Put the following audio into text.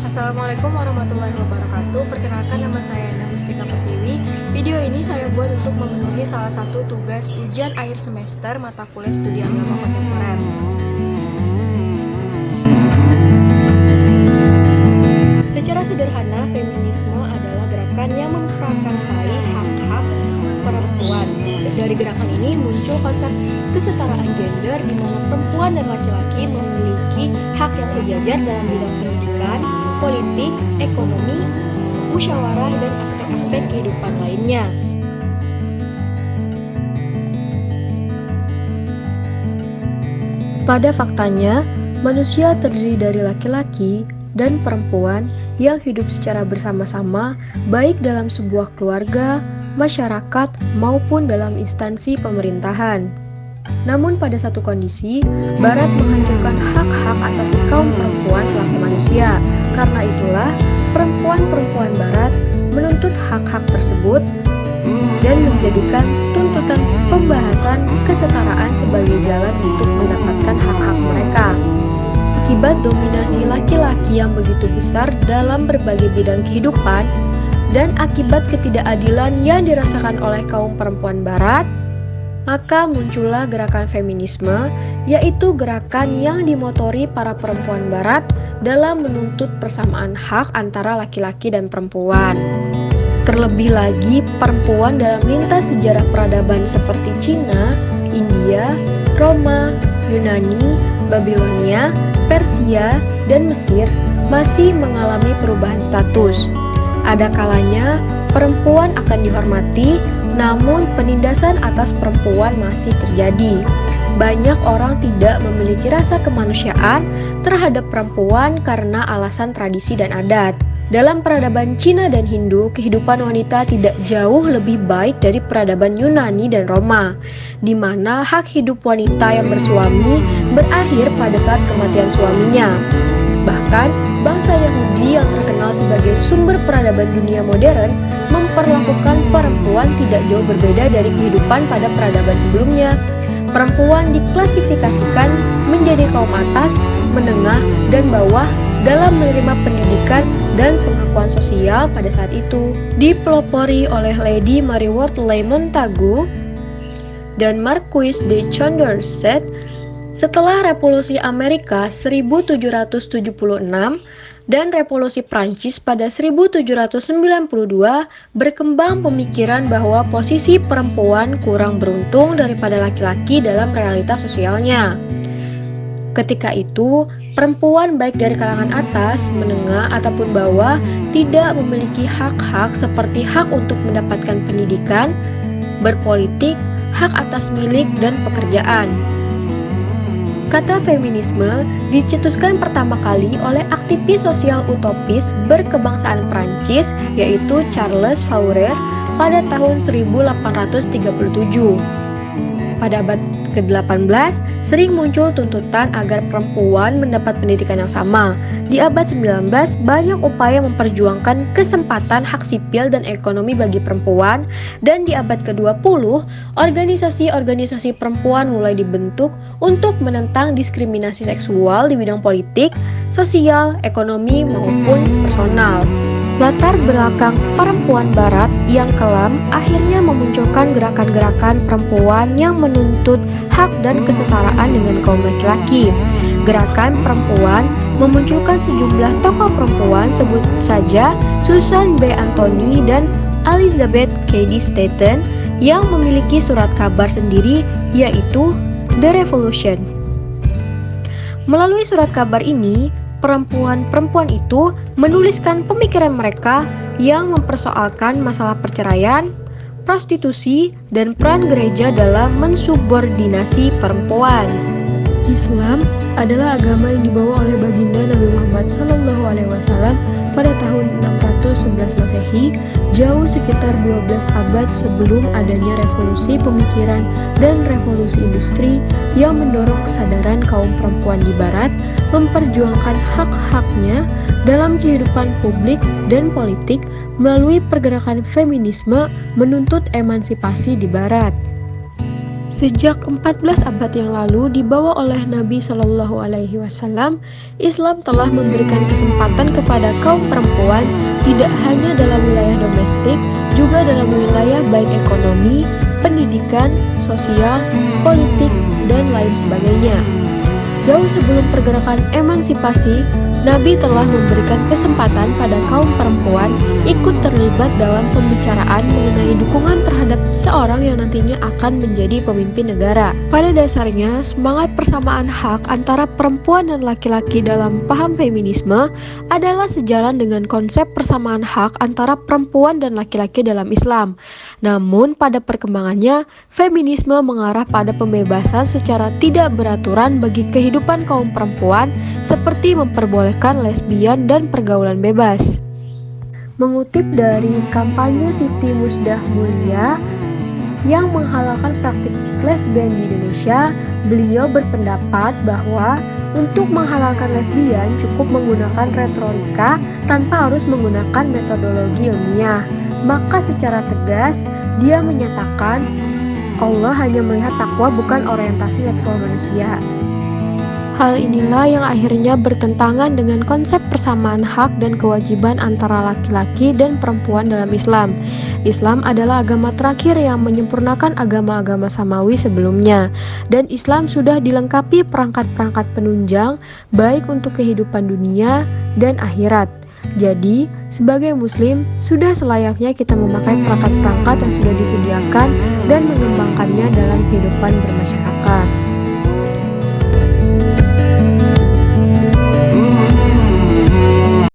Assalamualaikum warahmatullahi wabarakatuh. Perkenalkan, nama saya Enda Mustika Pertiwi. Video ini saya buat untuk memenuhi salah satu tugas ujian akhir semester mata kuliah studi agama kontemporer. Secara sederhana, feminisme adalah gerakan yang memprakarsai hak-hak perempuan. Dari gerakan ini muncul konsep kesetaraan gender di mana perempuan dan laki-laki memiliki hak yang sejajar dalam bidang pendidikan, politik, ekonomi, musyawarah, dan aspek-aspek kehidupan lainnya. Pada faktanya, manusia terdiri dari laki-laki dan perempuan yang hidup secara bersama-sama, baik dalam sebuah keluarga, masyarakat, maupun dalam instansi pemerintahan. Namun pada satu kondisi, Barat menghancurkan hak-hak asasi kaum perempuan selaku manusia. Karena itulah, perempuan-perempuan Barat menuntut hak-hak tersebut dan menjadikan tuntutan pembahasan kesetaraan sebagai jalan untuk mendapatkan hak-hak mereka. Akibat dominasi laki-laki yang begitu besar dalam berbagai bidang kehidupan dan akibat ketidakadilan yang dirasakan oleh kaum perempuan Barat, maka muncullah gerakan feminisme, yaitu gerakan yang dimotori para perempuan Barat dalam menuntut persamaan hak antara laki-laki dan perempuan. Terlebih lagi, perempuan dalam lintas sejarah peradaban seperti Cina, India, Roma, Yunani, Babilonia, Persia, dan Mesir masih mengalami perubahan status. Ada kalanya perempuan akan dihormati, namun penindasan atas perempuan masih terjadi. Banyak orang tidak memiliki rasa kemanusiaan terhadap perempuan karena alasan tradisi dan adat. Dalam peradaban Cina dan Hindu, kehidupan wanita tidak jauh lebih baik dari peradaban Yunani dan Roma, di mana hak hidup wanita yang bersuami berakhir pada saat kematian suaminya. Bahkan, bangsa Yahudi yang terkenal sebagai sumber peradaban dunia modern memperlakukan perempuan tidak jauh berbeda dari kehidupan pada peradaban sebelumnya. Perempuan diklasifikasikan menjadi kaum atas, menengah, dan bawah dalam menerima pendidikan dan pengakuan sosial pada saat itu. Dipelopori oleh Lady Mary Wortley Montagu dan Marquis de Condorcet, setelah Revolusi Amerika 1776 dan Revolusi Prancis pada 1792, berkembang pemikiran bahwa posisi perempuan kurang beruntung daripada laki-laki dalam realitas sosialnya. Ketika itu, perempuan baik dari kalangan atas, menengah, ataupun bawah tidak memiliki hak-hak seperti hak untuk mendapatkan pendidikan, berpolitik, hak atas milik, dan pekerjaan. Kata feminisme dicetuskan pertama kali oleh aktivis sosial utopis berkebangsaan Prancis, yaitu Charles Fourier pada tahun 1837. Pada abad ke-18, sering muncul tuntutan agar perempuan mendapat pendidikan yang sama. Di abad 19, banyak upaya memperjuangkan kesempatan hak sipil dan ekonomi bagi perempuan, dan di abad ke-20, organisasi-organisasi perempuan mulai dibentuk untuk menentang diskriminasi seksual di bidang politik, sosial, ekonomi, maupun personal. Latar belakang perempuan Barat yang kelam akhirnya memunculkan gerakan-gerakan perempuan yang menuntut hak dan kesetaraan dengan kaum laki-laki. Gerakan perempuan memunculkan sejumlah tokoh perempuan, sebut saja Susan B. Anthony dan Elizabeth Cady Stanton, yang memiliki surat kabar sendiri, yaitu The Revolution. Melalui surat kabar ini, perempuan-perempuan itu menuliskan pemikiran mereka yang mempersoalkan masalah perceraian, prostitusi, dan peran gereja dalam mensubordinasi perempuan. Islam adalah agama yang dibawa oleh baginda Nabi Muhammad SAW pada tahun 611 Masehi, jauh sekitar 12 abad sebelum adanya revolusi pemikiran dan revolusi industri yang mendorong kesadaran kaum perempuan di Barat memperjuangkan hak-haknya dalam kehidupan publik dan politik melalui pergerakan feminisme menuntut emansipasi di Barat. Sejak 14 abad yang lalu dibawa oleh Nabi Shallallahu Alaihi Wasallam, Islam telah memberikan kesempatan kepada kaum perempuan tidak hanya dalam wilayah domestik, juga dalam wilayah baik ekonomi, pendidikan, sosial, politik, dan lain sebagainya. Jauh sebelum pergerakan emansipasi, Nabi telah memberikan kesempatan pada kaum perempuan ikut terlibat dalam pembicaraan mengenai dukungan terhadap seorang yang nantinya akan menjadi pemimpin negara. Pada dasarnya, semangat persamaan hak antara perempuan dan laki-laki dalam paham feminisme adalah sejalan dengan konsep persamaan hak antara perempuan dan laki-laki dalam Islam. Namun, pada perkembangannya, feminisme mengarah pada pembebasan secara tidak beraturan bagi kehidupan kaum perempuan, seperti memperbolehkan lesbian dan pergaulan bebas. Mengutip dari kampanye Siti Musdah Mulia yang menghalalkan praktik lesbian di Indonesia, beliau berpendapat bahwa untuk menghalalkan lesbian cukup menggunakan retorika tanpa harus menggunakan metodologi ilmiah. Maka secara tegas dia menyatakan Allah hanya melihat takwa, bukan orientasi seksual manusia. Hal inilah yang akhirnya bertentangan dengan konsep persamaan hak dan kewajiban antara laki-laki dan perempuan dalam Islam. Islam adalah agama terakhir yang menyempurnakan agama-agama samawi sebelumnya, dan Islam sudah dilengkapi perangkat-perangkat penunjang baik untuk kehidupan dunia dan akhirat. Jadi, sebagai muslim, sudah selayaknya kita memakai perangkat-perangkat yang sudah disediakan dan mengembangkannya dalam kehidupan bermasyarakat.